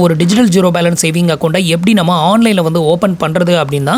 ஒரு digital zero balance saving அக்கௌண்ட்டை எப்படி நம்ம ஆன்லைனில் வந்து ஓப்பன் பண்ணுறது அப்படின்னா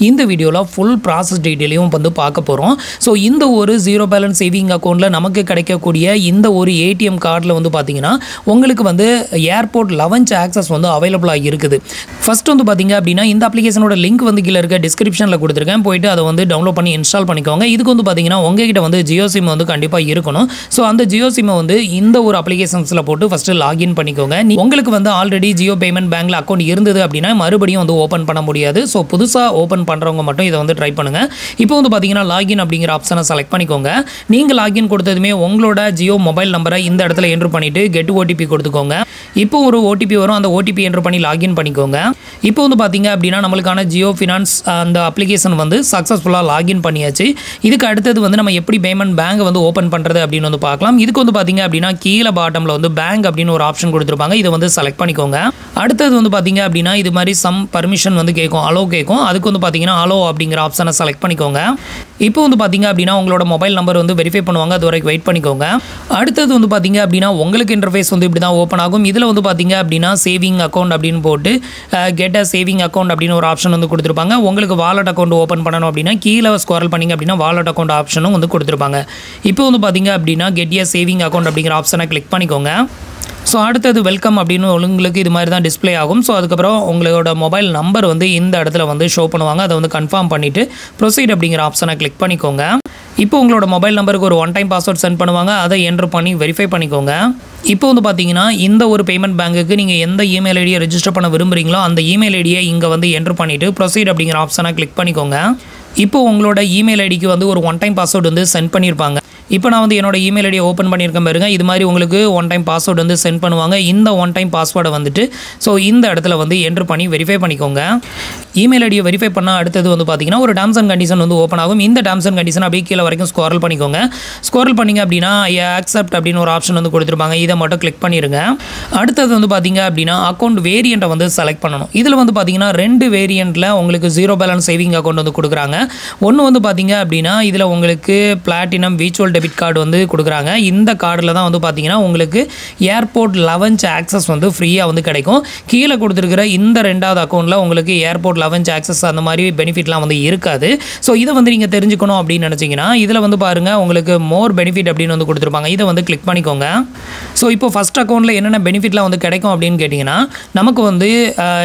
இந்த வீடியோவில் ஃபுல் ப்ராசஸ் டீட்டெயிலையும் வந்து பார்க்க போகிறோம். ஸோ இந்த ஒரு ஜீரோ பேலன்ஸ் சேவிங் அக்கௌண்ட்டில் நமக்கு கிடைக்கக்கூடிய இந்த ஒரு ஏடிஎம் கார்டில் வந்து பார்த்தீங்கன்னா உங்களுக்கு வந்து ஏர்போர்ட் லவஞ்ச் ஆக்சஸ் வந்து அவைலபிளாக இருக்குது. ஃபஸ்ட் வந்து பார்த்தீங்க அப்படின்னா இந்த அப்ளிகேஷனோட லிங்க் வந்து கீழே இருக்க டிஸ்கிரிப்ஷனில் கொடுத்துருக்கேன், போயிட்டு அதை வந்து டவுன்லோட் பண்ணி இன்ஸ்டால் பண்ணிக்கோங்க. இதுக்கு வந்து பார்த்தீங்கன்னா உங்ககிட்ட வந்து ஜியோ சிம் வந்து கண்டிப்பாக இருக்கணும். ஸோ அந்த ஜியோ சிம்மை வந்து இந்த ஒரு அப்ளிகேஷன்ஸில் போட்டு ஃபஸ்ட்டு லாகின் பண்ணிக்கோங்க. உங்களுக்கு வந்து ஆல்ரெடி ஜியோ பேமெண்ட் பேங்க்ல அக்கௌண்ட் இருந்தது அப்படின்னா மறுபடியும் வந்து ஓப்பன் பண்ண முடியாது. ஸோ புதுசாக ஓப்பன் பண்ணுறவங்க மட்டும் இதை வந்து ட்ரை பண்ணுங்க. இப்போ வந்து பார்த்தீங்கன்னா லாகின் அப்படிங்கிற ஆப்ஷனை செலக்ட் பண்ணிக்கோங்க. நீங்கள் லாகின் கொடுத்ததுமே உங்களோட ஜியோ மொபைல் நம்பரை இந்த இடத்துல என்ட்ரு பண்ணிட்டு கெட் ஓடிபி கொடுத்துக்கோங்க. இப்போ ஒரு ஓடிபி வரும், அந்த ஓடிபி என்ட்ரு பண்ணி லாகின் பண்ணிக்கோங்க. இப்போ வந்து பார்த்தீங்க அப்படின்னா நம்மளுக்கான ஜியோ ஃபினான்ஸ் அந்த அப்ளிகேஷன் வந்து சக்ஸஸ்ஃபுல்லாக லாகின் பண்ணியாச்சு. இதுக்கு அடுத்தது வந்து நம்ம எப்படி பேமெண்ட் பேங்க் வந்து ஓப்பன் பண்ணுறது அப்படின்னு வந்து பார்க்கலாம். இதுக்கு வந்து பார்த்தீங்க அப்படின்னா கீழே பாட்டமில் வந்து பேங்க் அப்படின்னு ஒரு ஆப்ஷன் கொடுத்துருப்பாங்க, இதை வந்து செலக்ட் பண்ணிக்கோங்க. அடுத்தது வந்து பார்த்தீங்க அப்படின்னா இது மாதிரி சம் பர்மிஷன் வந்து கேட்கும், அலோ கேட்கும். அதுக்கு வந்து பார்த்தீங்கன்னா அலோ அப்படிங்கிற ஆப்ஷனை செலக்ட் பண்ணிக்கோங்க. இப்போ வந்து பார்த்தீங்க அப்படின்னா உங்களோட மொபைல் நம்பர் வந்து வெரிஃபை பண்ணுவாங்க, அது வரைக்கும் வெயிட் பண்ணிக்கோங்க. அடுத்தது வந்து பார்த்தீங்க அப்படின்னா உங்களுக்கு இன்டர்ஃபேஸ் வந்து இப்படி தான் ஓப்பன் ஆகும். இதில் வந்து பார்த்தீங்க அப்படின்னா சேவிங் அக்கௌண்ட் அப்படின்னு போட்டு கெட் அ சேவிங் அக்கௌண்ட் அப்படின்னு ஒரு ஆப்ஷன் வந்து கொடுத்துருப்பாங்க. உங்களுக்கு வாலெட் அக்கௌண்ட் ஓப்பன் பண்ணணும் அப்படின்னா கீழே ஸ்க்ரோல் பண்ணிங்க அப்படின்னா வாலெட் அக்கௌண்ட் ஆப்ஷனும் வந்து கொடுத்துருப்பாங்க. இப்போ வந்து பார்த்தீங்க அப்படின்னா கெட் எ சேவிங் அக்கௌண்ட் அப்படிங்கிற ஆப்ஷனை கிளிக் பண்ணிக்கோங்க. ஸோ அடுத்தது வெல்கம் அப்படின்னு உங்களுக்கு இது மாதிரி தான் டிஸ்பிளே ஆகும். ஸோ அதுக்கப்புறம் உங்களோட மொபைல் நம்பர் வந்து இந்த இடத்துல வந்து ஷோ பண்ணுவாங்க, அதை வந்து கன்ஃபார்ம் பண்ணிவிட்டு ப்ரொசீட் அப்படிங்கிற ஆப்ஷனை கிளிக் பண்ணிக்கோங்க. இப்போ உங்களோட மொபைல் நம்பருக்கு ஒரு ஒன் டைம் பாஸ்வேர்ட் சென்ட் பண்ணுவாங்க, அதை என்ட்ரு பண்ணி வெரிஃபை பண்ணிக்கோங்க. இப்போ வந்து பார்த்தீங்கன்னா இந்த ஒரு பேமெண்ட் பேங்க்குக்கு நீங்கள் எந்த இமெயில் ஐடியை ரெஜிஸ்டர் பண்ண விரும்புகிறீங்களோ அந்த இமெயில் ஐடியை இங்கே வந்து என்ட்ரு பண்ணிவிட்டு ப்ரொசீட் அப்படிங்கிற ஆப்ஷனை கிளிக் பண்ணிக்கோங்க. இப்போ உங்களோட இமெயில் ஐடிக்கு வந்து ஒரு ஒன் டைம் பாஸ்வேர்டு வந்து சென்ட் பண்ணியிருப்பாங்க. இப்போ நான் வந்து என்னோட இமெயில் ஐடியை ஓப்பன் பண்ணியிருக்கேன் பாருங்க, இது மாதிரி உங்களுக்கு ஒன் டைம் பாஸ்வேர்டு வந்து சென்ட் பண்ணுவாங்க. இந்த ஒன் டைம் பாஸ்வேர்டை வந்துட்டு ஸோ இந்த இடத்துல வந்து என்ட்ரு பண்ணி வெரிஃபை பண்ணிக்கோங்க. இமெயில் ஐடியை வெரிஃபை பண்ணால் அடுத்தது வந்து பார்த்தீங்கன்னா ஒரு டேர்ம்ஸ் அண்ட் கண்டிஷன் வந்து ஓப்பன் ஆகும். இந்த டேர்ம்ஸ் அண்ட் கண்டிஷன் அப்படியே கீழே வரைக்கும் ஸ்க்ரோல் பண்ணிக்கோங்க. ஸ்க்ரோல் பண்ணிங்க அப்படின்னா ஆக்செப்ட் அப்படின்னு ஒரு ஆப்ஷன் வந்து கொடுத்துருப்பாங்க, இதை மட்டும் கிளிக் பண்ணிடுங்க. அடுத்தது வந்து பார்த்தீங்க அப்படின்னா அக்கௌண்ட் வேரியண்ட்டை வந்து செலக்ட் பண்ணணும். இதில் வந்து பார்த்தீங்கன்னா ரெண்டு வேரியண்ட்டில் உங்களுக்கு ஜீரோ பேலன்ஸ் சேவிங் அக்கௌண்ட் வந்து கொடுக்குறாங்க. ஒன்று வந்து பார்த்தீங்க அப்படின்னா இதில் உங்களுக்கு பிளாட்டினம் விர்ச்சுவல் டெபிட் கார்டு வந்து கொடுக்குறாங்க. இந்த கார்டில் தான் வந்து பார்த்தீங்கன்னா உங்களுக்கு ஏர்போர்ட் லவஞ்ச் ஆக்சஸ் வந்து ஃப்ரீயாக வந்து கிடைக்கும். கீழே கொடுத்துருக்கிற இந்த ரெண்டாவது அக்கௌண்ட்டில் உங்களுக்கு ஏர்போர்ட் லவஞ்ச் ஆக்சஸ் அந்த மாதிரி பெனிஃபிட்லாம் வந்து இருக்காது. ஸோ இதை வந்து நீங்கள் தெரிஞ்சுக்கணும் அப்படின்னு நினச்சிங்கன்னா இதில் வந்து பாருங்கள் உங்களுக்கு மோர் பெனிஃபிட் அப்படின்னு வந்து கொடுத்துருப்பாங்க, இதை வந்து கிளிக் பண்ணிக்கோங்க. ஸோ இப்போ ஃபஸ்ட் அக்கௌண்ட்டில் என்னென்ன பெனிஃபிட்லாம் வந்து கிடைக்கும் அப்படின்னு கேட்டிங்கன்னா நமக்கு வந்து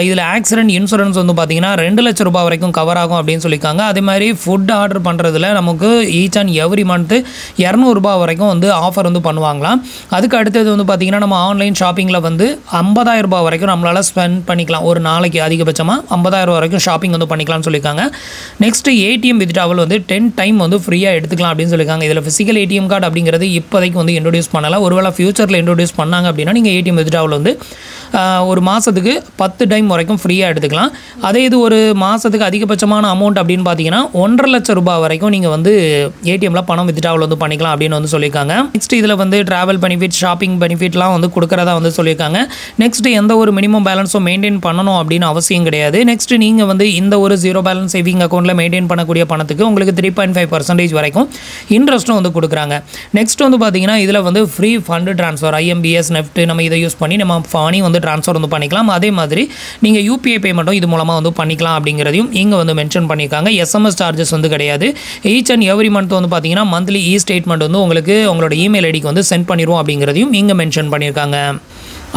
இதில் ஆக்சிடென்ட் இன்சூரன்ஸ் வந்து பார்த்தீங்கன்னா 2 லட்சம் ரூபாய் வரைக்கும் கவர் ஆகும் அப்படின்னு சொல்லியிருக்காங்க. அதே மாதிரி ஃபுட் ஆர்டர் பண்ணுறதுல நமக்கு ஈச் அண்ட் எவ்ரி மந்த்து 200 ரூபாய் வரைக்கும் வந்து ஆஃபர் வந்து பண்ணுவாங்களாம். அதுக்கு அடுத்தது வந்து பார்த்திங்கன்னா நம்ம ஆன்லைன் ஷாப்பிங்கில் வந்து 50,000 ரூபாய் வரைக்கும் நம்மளால் ஸ்பெண்ட் பண்ணிக்கலாம். ஒரு நாளைக்கு அதிகபட்சமாக 50,000 வரைக்கும் ஷாப்பிங் வந்து பண்ணிக்கலாம்னு சொல்லியிருக்காங்க. நெக்ஸ்ட்டு ஏடிஎம் வித்ட்ராவல் வந்து 10 டைம் வந்து ஃப்ரீயாக எடுத்துக்கலாம் அப்படின்னு சொல்லியிருக்காங்க. இதில் ஃபிசிக்கல் ஏடிஎம் கார்டு அப்படிங்கிறது இப்போதைக்கு வந்து இன்ட்ரோடியூஸ் பண்ணலாம். ஒருவேளை ஃபியூச்சரில் இன்ட்ரோடியூஸ் பண்ணாங்க அப்படின்னா நீங்கள் ஏடிஎம் வித்ட்ராவல் வந்து ஒரு மாதத்துக்கு 10 டைம் வரைக்கும் ஃப்ரீயாக எடுத்துக்கலாம். அதே இது ஒரு மாதத்துக்கு அதிகபட்சமான அமௌண்ட் அப்படின்னு பார்த்தீங்கன்னா 1.5 லட்சம் ரூபாய் வரைக்கும் நீங்கள் வந்து ஏடிஎம்மில் பணம் வித்ட்ராவல் வந்து பண்ணிக்கலாம் அப்படின்னு வந்து சொல்லியிருக்காங்க. நெக்ஸ்ட் இதில் வந்து ட்ராவல் பெனிஃபிட் ஷாப்பிங் பெனிஃபிட்லாம் வந்து கொடுக்குறதா வந்து சொல்லியிருக்காங்க. நெக்ஸ்ட் எந்த ஒரு மினிமம் பேலன்ஸும் மெயின்டைன் பண்ணணும் அப்படின்னு அவசியம் கிடையாது. நெக்ஸ்ட் நீங்கள் வந்து இந்த ஒரு ஜீரோ பேலன்ஸ் சேவிங் அக்கௌண்ட்டில் மெயின்டைன் பண்ணக்கூடிய பணத்துக்கு உங்களுக்கு 3.5% வரைக்கும் இன்ட்ரெஸ்ட்டும் வந்து கொடுக்குறாங்க. நெக்ஸ்ட் வந்து பார்த்தீங்கன்னா இதில் வந்து free fund transfer IMPS NEFT நம்ம இதை யூஸ் பண்ணி நம்ம மணி வந்து ட்ரான்ஸ்ஃபர் வந்து பண்ணிக்கலாம். அதே மாதிரி நீங்கள் யூபிஐ பேமெண்ட்டும் இது மூலமாக வந்து பண்ணிக்கலாம் அப்படிங்கிறதையும் இங்கே வந்து மென்ஷன் பண்ணியிருக்காங்க. எஸ்எம்எஸ் சார்ஜஸ் வந்து கிடையாது. ஈச் அண்ட் எவ்ரி மந்த் வந்து பார்த்தீங்கன்னா மந்த்லி ஸ்டேட்மெண்ட் வந்து உங்களுக்கு உங்களோட இமெயில் ஐடிக்கு வந்து சென்ட் பண்ணிடுவோம் அப்படிங்கிறதையும் இங்கே மென்ஷன் பண்ணியிருக்காங்க.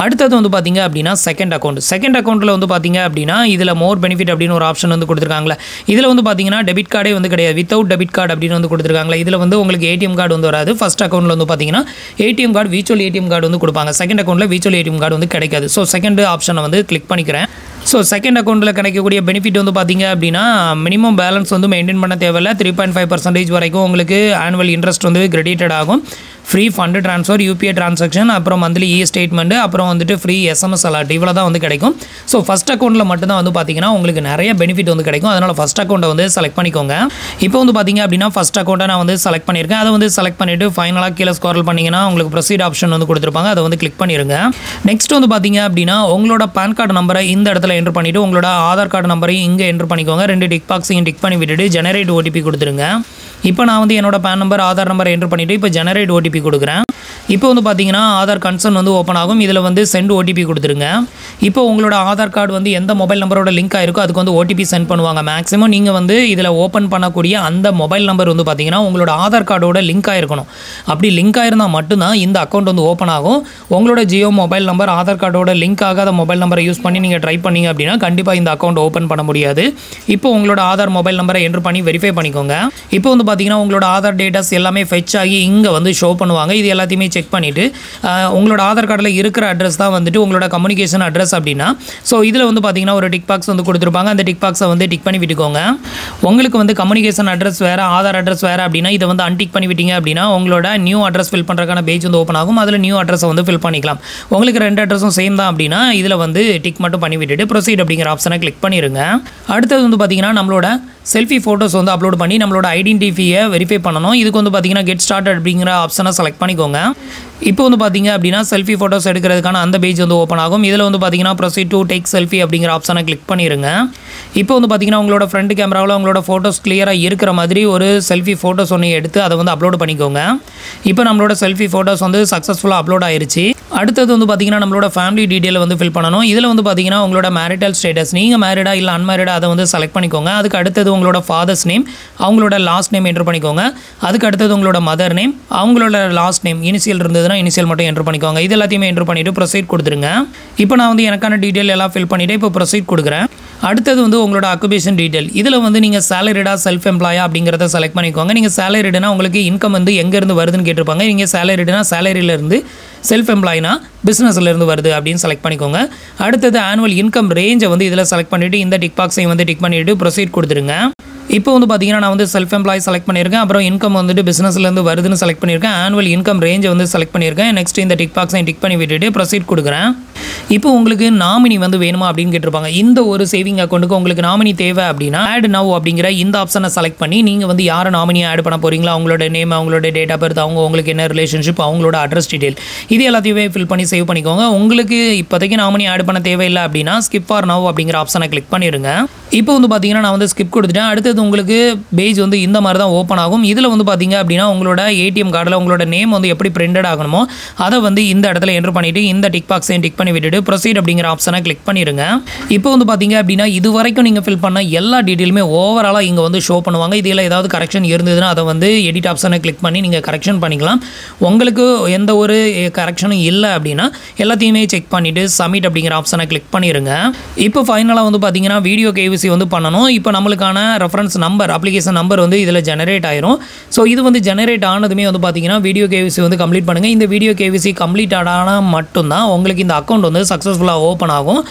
அடுத்தது வந்து பார்த்தீங்க அப்படின்னா செகண்ட் அக்கௌண்ட்டில் வந்து பார்த்தீங்க அப்படின்னா இதில் மோர் பெனிஃபிட் அப்படின்னு ஒரு ஆப்ஷன் வந்து கொடுத்துருக்காங்களே. இதில் வந்து பார்த்தீங்கன்னா டெபிட் கார்டே வந்து கிடையாது, வித்தவுட் டெபிட் கார்டு அப்படின்னு வந்து கொடுத்துருக்காங்களே. இதில் வந்து உங்களுக்கு ஏடிஎம் கார்டு வந்து வராது. ஃபஸ்ட் அக்கௌண்ட்டில் வந்து பார்த்தீங்கன்னா ATM card virtual ATM card வந்து கொடுப்பாங்க. செகண்ட் அக்கௌண்ட்டில் விர்ச்சுவல் ஏடிஎம் கார்டு வந்து கிடைக்காது. ஸோ செகண்ட் ஆப்ஷனை வந்து கிளிக் பண்ணிக்கிறேன். ஸோ செகண்ட் அக்கௌண்ட்டில் கிடைக்கக்கூடிய பெனிஃபிட் வந்து பார்த்தீங்க அப்படின்னா மினிமம் பேலன்ஸ் வந்து மெயின்டைன் பண்ண தேவையில்லை. 3.5% வரைக்கும் உங்களுக்கு ஆனுவல் இன்ட்ரெஸ்ட் வந்து கிரெடிட்டட் ஆகும். Free fund transfer, UPI transaction, அப்புறம் மந்த்லி ஸ்டேட்மெண்ட்டு, அப்புறம் வந்துட்டு ஃப்ரீ எஸ்எம்எஸ் அலர்ட், இவ்வளோ தான் வந்து கிடைக்கும். ஸோ ஃபஸ்ட் அக்கௌண்ட்டில் மட்டும்தான் வந்து பார்த்தீங்கன்னா உங்களுக்கு நிறைய பெனிஃபிட் வந்து கிடைக்கும். அதனால் ஃபஸ்ட் அக்கௌண்ட்டை வந்து செலக்ட் பண்ணிக்கோங்க. இப்போ வந்து பார்த்தீங்க அப்படின்னா ஃபஸ்ட் அக்கௌண்ட்டை நான் வந்து செலக்ட் பண்ணியிருக்கேன். அதை வந்து செலக்ட் பண்ணிவிட்டு ஃபைனலாக கீழே ஸ்க்ரோல் பண்ணிங்கன்னா உங்களுக்கு ப்ரொசீட் ஆப்ஷன் வந்து கொடுத்துருப்பாங்க, அதை வந்து கிளிக் பண்ணிடுங்க. நெக்ஸ்ட் வந்து பார்த்தீங்க அப்படின்னா உங்களோட பேன் கார்டு நம்பரை இந்த இடத்துல என்ட்ரு பண்ணிவிட்டு உங்களோட ஆதார் கார்டு நம்பரையும் இங்கே என்ட்ரு பண்ணிக்கோங்க. 2 டிக் பாக்ஸையும் டிக் பண்ணி விட்டுட்டு ஜெனரேட் ஓடிபி கொடுத்துருங்க. இப்போ நான் வந்து என்னோட PAN number Aadhaar number enter பண்ணிவிட்டு இப்போ ஜெனரேட் ஓடிபி கொடுக்குறேன். இப்போ வந்து பார்த்தீங்கன்னா ஆதார் கன்சர்ன் வந்து ஓப்பன் ஆகும். இதில் வந்து சென்ட் ஓடிபி கொடுத்துருங்க. இப்போ உங்களோட ஆதார் கார்டு வந்து எந்த மொபைல் நம்பரோட லிங்க் ஆயிருக்கோ அதுக்கு வந்து ஓடிபி சென்ட் பண்ணுவாங்க. மேக்ஸிமம் நீங்கள் வந்து இதில் ஓப்பன் பண்ணக்கூடிய அந்த மொபைல் நம்பர் வந்து பார்த்தீங்கன்னா உங்களோட ஆதார் கார்டோட லிங்க் ஆயிருக்கணும். அப்படி லிங்க் ஆயிருந்தால் மட்டும்தான் இந்த அக்கௌண்ட் வந்து ஓப்பன் ஆகும். உங்களோட ஜியோ மொபைல் நம்பர் ஆதார் கார்டோட லிங்க் ஆகாத மொபைல் நம்பரை யூஸ் பண்ணி நீங்கள் ட்ரை பண்ணீங்க அப்படின்னா கண்டிப்பாக இந்த அக்கௌண்ட் ஓப்பன் பண்ண முடியாது. இப்போ உங்களோட ஆதார் மொபைல் நம்பரை என்ட்ரு பண்ணி வெரிஃபை பண்ணிக்கோங்க. இப்போ வந்து பார்த்தீங்கன்னா உங்களோட ஆதார் டேட்டாஸ் எல்லாமே ஃபெச் ஆகி இங்கே வந்து ஷோ பண்ணுவாங்க. இது எல்லாத்தையுமே செக் பண்ணிவிட்டு உங்களோட ஆதார் கார்டில் இருக்கிற அட்ரஸ் தான் வந்துட்டு உங்களோட கம்யூனிகேஷன் அட்ரஸ் அப்படின்னா ஸோ இதில் வந்து பார்த்தீங்கன்னா ஒரு டிக் பாக்ஸ் வந்து கொடுத்துருப்பாங்க. அந்த டிக் பாக்ஸை வந்து டிக் பண்ணி விட்டுக்கோங்க. உங்களுக்கு வந்து கம்யூனிகேஷன் அட்ரஸ் வேறு ஆதார் அட்ரஸ் வேறு அப்படின்னா இதை வந்து அன்டிக் பண்ணி விட்டீங்க அப்படின்னா உங்களோட நியூ அட்ரஸ் ஃபில் பண்ணுறதுக்கான பேஜ் வந்து ஓப்பன் ஆகும். அதில் நியூ அட்ரஸை வந்து ஃபில் பண்ணிக்கலாம். உங்களுக்கு 2 அட்ரஸும் சேம் தான் அப்படின்னா இதில் வந்து டிக் மட்டும் பண்ணி விட்டுட்டு ப்ரொசீட் அப்படிங்கிற ஆப்ஷனை கிளிக் பண்ணிடுங்க. அடுத்தது வந்து பார்த்தீங்கன்னா நம்மளோட செல்ஃபி ஃபோட்டோஸ் வந்து அப்லோட் பண்ணி நம்மளோட ஐடென்டிட்டியை வெரிஃபை பண்ணணும். இதுக்கு வந்து பார்த்தீங்கன்னா கெட் ஸ்டார்டட் அப்படிங்கிற ஆப்ஷனை செலக்ட் பண்ணிக்கோங்க. இப்போ வந்து பார்த்தீங்க அப்படின்னா செல்ஃபி ஃபோட்டோஸ் எடுக்கிறதுக்கான அந்த பேஜ் வந்து ஓப்பன் ஆகும். இதில் வந்து பார்த்தீங்கன்னா ப்ரொசீட் டு டேக் செல்ஃபி அப்படிங்கிற ஆப்ஷனை கிளிக் பண்ணிடுங்க. இப்போ வந்து பார்த்தீங்கன்னா உங்களோட ஃப்ரண்ட் கேமராவில் உங்களோட ஃபோட்டோஸ் கிளியராக இருக்கிற மாதிரி ஒரு செல்ஃபி ஃபோட்டோஸ் ஒன்று எடுத்து அதை வந்து அப்லோட் பண்ணிக்கோங்க. இப்போ நம்மளோட செல்ஃபி ஃபோட்டோஸ் வந்து சக்ஸஸ்ஃபுல்லாக அப்லோட் ஆயிருச்சு. அடுத்தது வந்து பார்த்தீங்கன்னா நம்மளோட ஃபேமிலி டீட்டெயில் வந்து ஃபில் பண்ணணும். இதில் வந்து பார்த்தீங்கன்னா உங்களோட மேரிட்டல் ஸ்டேட்டஸ் நீங்கள் மேரிடா இல்லை அன்மேரிடா அதை வந்து செலக்ட் பண்ணிக்கோங்க. அதுக்கு அடுத்தது உங்களோட ஃபாதர்ஸ் நேம் அவங்களோட லாஸ்ட் நேம் என்ட்ரு பண்ணிக்கோங்க. அதுக்கு அடுத்தது உங்களோட மதர் நேம் அவங்களோட லாஸ்ட் நேம் இனிஷியல் இருந்ததுன்னா இனிஷியல் மட்டும் என்ட்ரு பண்ணிக்கோங்க. இது எல்லாத்தையுமே என்ட்ரு பண்ணிவிட்டு ப்ரொசீட் கொடுத்துருங்க. இப்போ நான் வந்து எனக்கான டீட்டெயில் எல்லாம் ஃபில் பண்ணிவிட்டு இப்போ ப்ரொசீட் கொடுக்குறேன். அடுத்தது வந்து உங்களோட அக்குபேஷன் டீட்டெயில் இதில் வந்து நீங்கள் சேலரிடா செல்ஃப் எம்ப்ளாயா அப்படிங்கிறத செலக்ட் பண்ணிக்கோங்க. நீங்கள் சேலரிடுனா உங்களுக்கு இன்கம் வந்து எங்கேருந்து வருதுன்னு கேட்டிருப்பாங்க. நீங்கள் சேலரிடுனா சேலரியிலேருந்து செல்ஃப் எம்ப்ளாயினா பிஸ்னஸ்லேருந்து வருது அப்படின்னு செலக்ட் பண்ணிக்கோங்க. அடுத்தது ஆனுவல் இன்கம் ரேஞ்சை வந்து இதில் செலக்ட் பண்ணிவிட்டு இந்த டிக் பாக்ஸையும் வந்து டிக் பண்ணிவிட்டு ப்ரொசீட் கொடுத்துருங்க. இப்போ வந்து பார்த்தீங்கன்னா நான் வந்து செல்ஃப் எம்ப்ளாய் செலக்ட் பண்ணியிருக்கேன். அப்புறம் இன்கம் வந்துட்டு பிஸ்னஸ்லேருந்து வருதுன்னு செலக்ட் பண்ணியிருக்கேன். ஆனுவல் இன்கம் ரேஞ்சை வந்து செலக்ட் பண்ணியிருக்கேன். நெக்ஸ்ட் இந்த டிக் பாக்ஸையும் டிக் பண்ணி விட்டுட்டு ப்ரொசீட் கொடுக்குறேன். இப்போ உங்களுக்கு நாமினி வந்து வேணுமா அப்படின்னு கேட்டிருப்பாங்க. இந்த ஒரு சேவிங் அக்கௌண்ட்டுக்கு உங்களுக்கு நாமினி தேவை அப்படின்னா ஆட் நவ் அப்படிங்கிற இந்த ஆப்ஷனை செலக்ட் பண்ணி நீங்கள் வந்து யாரை நாமினியை ஆட் பண்ண போகிறீங்களா அவங்களோட நேம் அவங்களோட டேட் ஆஃப் பர்த் உங்களுக்கு என்ன ரிலேஷன்ஷிப் அவங்களோட அட்ரஸ் டீட்டெயில் இது எல்லாத்தையுமே ஃபில் பண்ணி சேவ் பண்ணிக்கோங்க. உங்களுக்கு இப்போதைக்கு நாமினி ஆட் பண்ண தேவையில்லை அப்படின்னா ஸ்கிப் ஃபார் நவ் அப்படிங்கிற ஆப்ஷனை கிளிக் பண்ணிடுங்க. இப்போ வந்து பார்த்தீங்கன்னா நான் வந்து ஸ்கிப் கொடுத்துட்டேன். அடுத்தது உங்களுக்கு பேஜ் வந்து இந்த மாதிரி தான் ஓப்பன் ஆகும். இதில் வந்து பார்த்தீங்க அப்படின்னா உங்களோட ஏடிஎம் கார்டில் உங்களோட நேம் வந்து எப்படி பிரிண்டட் ஆகணுமோ அதை வந்து இந்த இடத்துல என்ட்ரு பண்ணிவிட்டு இந்த டிக் பாக்ஸையும் டிக் பண்ணி விட்டுட்டு ப்ரொசீட் அப்படிங்கிற ஆப்ஷனை கிளிக் பண்ணிடுங்க. இப்போ வந்து பார்த்தீங்க அப்படின்னா இது வரைக்கும் நீங்கள் ஃபில் பண்ண எல்லா டீட்டெயிலுமே ஓவராலாக இங்கே வந்து ஷோ பண்ணுவாங்க. இதில் ஏதாவது கரெக்ஷன் இருந்ததுன்னா அதை வந்து எடிட் ஆப்ஷனை கிளிக் பண்ணி நீங்கள் கரெக்ஷன் பண்ணிக்கலாம். உங்களுக்கு எந்த ஒரு கரெக்ஷனும் இல்லை அப்படின்னா எல்லாத்தையுமே செக் பண்ணிவிட்டு சப்மிட் அப்படிங்கிற ஆப்ஷனை கிளிக் பண்ணிடுங்க. இப்போ ஃபைனலாக வந்து பார்த்தீங்கன்னா வீடியோ கேவிசி வந்து பண்ணணும். இப்போ நம்மளுக்கான ரெஃபரன்ஸ் நம்பர் அப்ளிகேஷன் நம்பர் வந்து இதில் ஜெனரேட் ஆயிரும். ஸோ இது வந்து ஜெனரேட் ஆனதுமே வந்து பார்த்தீங்கன்னா வீடியோ கேவிசி வந்து கம்ப்ளீட் பண்ணுங்கள். இந்த வீடியோ கேவிசி கம்ப்ளீட் ஆனால் மட்டும்தான் உங்களுக்கு இந்த அக்கௌண்ட் வந்து சக்ஸஸ்ஃபுல்லாக ஓப்பன் ஆகும்.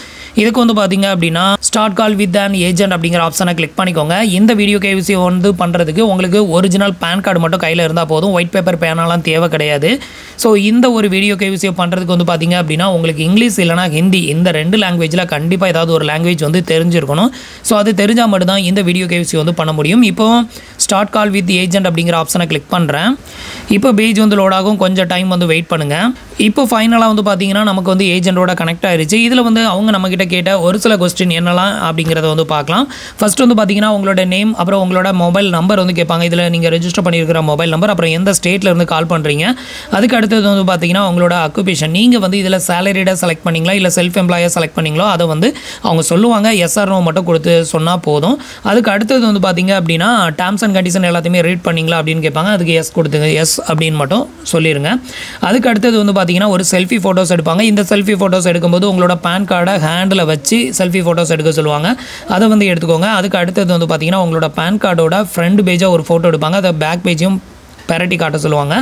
இதுக்கு வந்து பார்த்தீங்க அப்படின்னா start call with an agent அப்படிங்கிற ஆப்ஷனை கிளிக் பண்ணிக்கோங்க. இந்த வீடியோ கேவிசி வந்து பண்ணுறதுக்கு உங்களுக்கு ஒரிஜினல் பேன் கார்டு மட்டும் கையில் இருந்தால் போதும். ஒயிட் பேப்பர் பேனாலாம் தேவை கிடையாது. ஸோ இந்த ஒரு வீடியோ கேவிசியை பண்ணுறதுக்கு வந்து பார்த்தீங்க அப்படின்னா உங்களுக்கு இங்கிலீஷ் இல்லைனா ஹிந்தி இந்த 2 லாங்குவேஜில் கண்டிப்பாக ஏதாவது ஒரு லாங்குவேஜ் வந்து தெரிஞ்சிருக்கணும். ஸோ அது தெரிஞ்சால் மட்டும்தான் இந்த வீடியோ கேவிசி வந்து பண்ண முடியும். இப்போ ஸ்டார்ட் கால் வித் ஏஜென்ட் அப்படிங்கிற ஆப்ஷனை கிளிக் பண்ணுறேன். இப்போ பேஜ் வந்து லோட் ஆகும். கொஞ்சம் டைம் வந்து வெயிட் பண்ணுங்கள். இப்போ ஃபைனலாக வந்து பார்த்தீங்கன்னா நமக்கு வந்து ஏஜென்ட்டோட கனெக்ட் ஆயிடுச்சு. இதில் வந்து அவங்க நம்மக்கிட்ட கேட்ட ஒரு சில கொஸ்டின் என்னெல்லாம் அப்படிங்கிறத வந்து பார்க்கலாம். ஃபர்ஸ்ட் வந்து பார்த்தீங்கன்னா உங்களோட நேம் அப்புறம் உங்களோட மொபைல் நம்பர் வந்து கேட்பாங்க. இதில் நீங்கள் ரெஜிஸ்டர் பண்ணியிருக்கிற மொபைல் நம்பர் அப்புறம் எந்த ஸ்டேட்டில் இருந்து கால் பண்ணுறீங்க. அதுக்கு அடுத்தது வந்து பார்த்தீங்கன்னா உங்களோட அக்குபேஷன் நீங்கள் வந்து இதில் சேலரிடாக செலக்ட் பண்ணிங்களா இல்லை செல்ஃப் எம்ப்ளாயாக செலக்ட் பண்ணிங்களோ அதை வந்து அவங்க சொல்லுவாங்க. எஸ்ஆர் நோ மட்டும் கொடுத்து சொன்னால் போதும். அதுக்கு அடுத்தது வந்து பார்த்தீங்க அப்படின்னா டேர்ம்ஸ் அண்ட் கண்டிஷன் எல்லாத்தையுமே ரீட் பண்ணிங்களா அப்படின்னு கேட்பாங்க. அதுக்கு எஸ் கொடுத்துங்க. எஸ் அப்படின்னு மட்டும் சொல்லிடுங்க. அதுக்கு அடுத்தது வந்து பார்த்தீங்கன்னா ஒரு செல்ஃபி ஃபோட்டோஸ் எடுப்பாங்க. இந்த செல்ஃபி ஃபோட்டோஸ் எடுக்கும்போது உங்களோட பேன் கார்டை ஹேண்டில் வச்சு செல்ஃபி ஃபோட்டோஸ் எடுக்க சொல்லுவாங்க. அதை வந்து எடுத்துக்கோங்க. அதுக்கு அடுத்தது வந்து பார்த்தீங்கன்னா உங்களோட பேன் கார்டோட ஃப்ரண்ட் பேஜாக ஒரு ஃபோட்டோ எடுப்பாங்க. அதை பேக் பேஜையும் பெரட்டி காட்ட சொல்லுவாங்க.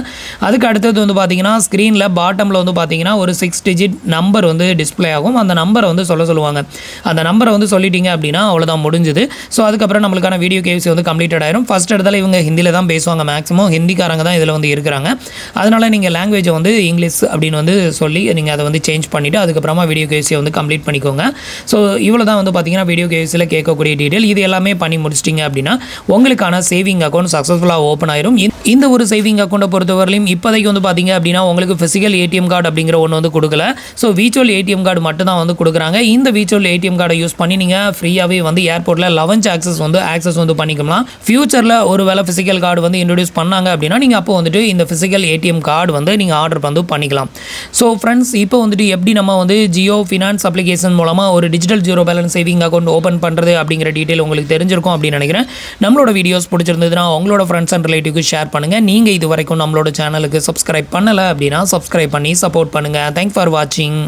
அதுக்கு அடுத்தது வந்து பார்த்தீங்கன்னா ஸ்க்ரீனில் பாட்டமில் வந்து பார்த்தீங்கன்னா ஒரு 6 டிஜிட் நம்பர் வந்து டிஸ்பிளே ஆகும். அந்த நம்பரை வந்து சொல்லுவாங்க. அந்த நம்பரை வந்து சொல்லிட்டீங்க அப்படின்னா அவ்வளோதான் முடிஞ்சுது. ஸோ அதுக்கப்புறம் நம்மளுக்கான வீடியோ கேவிசி வந்து கம்ப்ளீட்டட் ஆயிரும். ஃபர்ஸ்ட் இடத்துல இவங்க ஹிந்தியில் தான் பேசுவாங்க. மேக்ஸிமம் ஹிந்திக்காரங்க தான் இதில் வந்து இருக்கிறாங்க. அதனால் நீங்கள் லாங்குவேஜை வந்து இங்கிலீஷ் அப்படின்னு வந்து சொல்லி நீங்கள் அதை வந்து சேஞ்ச் பண்ணிவிட்டு அதுக்கப்புறமா வீடியோ கேவிசியை வந்து கம்ப்ளீட் பண்ணிக்கோங்க. ஸோ இவ்வளோ தான் வந்து பார்த்தீங்கன்னா வீடியோ கேவிசியில் கேட்கக்கூடிய டீட்டெயில். இது எல்லாமே பண்ணி முடிச்சிட்டிங்க அப்படின்னா உங்களுக்கான சேவிங் அக்கௌண்ட் சக்ஸஸ்ஃபுல்லாக ஓப்பன் ஆயிரும். இந்த ஒரு சேவிங் அக்கௌண்ட்டை பொறுத்தவரையிலும் இப்போதைக்கு வந்து பார்த்தீங்க அப்படின்னா உங்களுக்கு ஃபிசிக்கல் ஏடிஎம் கார்டு அப்படிங்கிற ஒன்று வந்து கொடுக்கல. ஸோ virtual ஏடிஎம் கார்டு மட்டும் தான் வந்து கொடுக்குறாங்க. இந்த virtual ஏடிஎம் கார்டை யூஸ் பண்ணி நீங்கள் ஃப்ரீயாகவே வந்து ஏர்போர்ட்டில் லவஞ்ச் ஆக்சஸ் வந்து பண்ணிக்கலாம். ஃபியூச்சரில் ஒரு வேளை ஃபிசிக்கல் கார்டு வந்து இன்ட்ரடியூஸ் பண்ணாங்க அப்படின்னா நீங்கள் அப்போ வந்துட்டு இந்த ஃபிசிக்கல் ஏடிஎம் கார்டு வந்து நீங்கள் ஆர்டர் வந்து பண்ணிக்கலாம். ஸோ ஃப்ரெண்ட்ஸ், இப்போ வந்துட்டு எப்படி நம்ம வந்து ஜியோ ஃபினான்ஸ் அப்ளிகேஷன் மூலமாக ஒரு digital zero balance saving account open பண்ணுறது அப்படிங்கிற டீட்டெயில் உங்களுக்கு தெரிஞ்சிருக்கும் அப்படின்னு நினைக்கிறேன். நம்மளோட வீடியோஸ் பிடிச்சிருந்ததுன்னா உங்களோட ஃப்ரெண்ட்ஸ் அண்ட் ரிலேட்டிவ்க்கு ஷேர் பண்ணுங்கள். நீங்கள் இது வரைக்கும் நம்மளோட சேனலுக்கு சப்ஸ்கிரைப் பண்ணலை அப்படின்னா சப்ஸ்கிரைப் பண்ணி சப்போர்ட் பண்ணுங்கள். தேங்க்ஸ் ஃபார் வாட்சிங்.